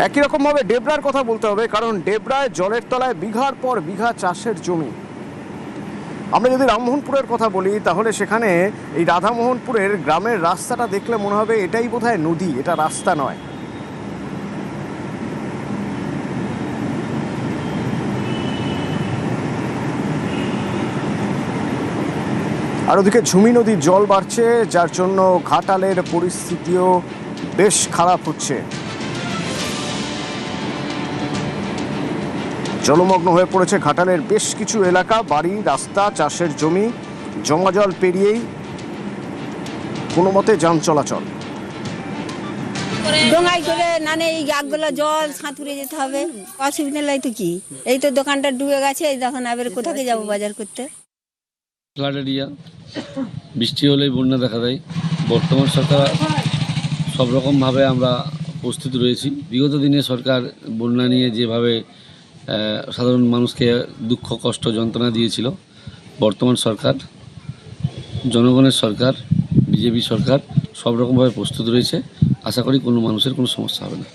একই রকমভাবে ডেবরার কথা বলতে হবে, কারণ ডেবরায় জলের তলায় বিঘার পর বিঘা চাষের জমি। আমরা যদি রামমোহনপুরের কথা বলি, তাহলে সেখানে এই রাধামোহনপুরের গ্রামের রাস্তাটা দেখলে মনে হবে এটাই বোধহয় নদী, এটা রাস্তা নয়। আর ওদিকে ঝুমি নদীর জল বাড়ছে, যার জন্য ঘাটালের পরিস্থিতিও বেশ খারাপ হচ্ছে। জলমগ্ন হয়ে পড়েছে ঘাটালের বেশ কিছু এলাকা, বাড়ি, রাস্তা, চাষের জমি। জমা জল পেরিয়েই কোনো মতে যান চলাচল। ডোঙাই করে নানে এই আগগুলো জল সাঁতুরে যেতে হবে, অসুবিধা নাই তো কি। এই তো দোকানটা ডুবে গেছে, এই দেখুন এবার কোথাকে যাবো বাজার করতে। ফ্লাড এরিয়া, বৃষ্টি হলেই বন্যা দেখা দেয়। বর্তমান সরকার সব রকমভাবে আমরা প্রস্তুত রয়েছি। বিগত দিনে সরকার বন্যা নিয়ে যেভাবে সাধারণ মানুষকে দুঃখ কষ্ট যন্ত্রণা দিয়েছিল, বর্তমান সরকার, জনগণের সরকার, বিজেপি সরকার সব রকমভাবে প্রস্তুত রয়েছে। আশা করি কোনো মানুষের কোনো সমস্যা হবে না।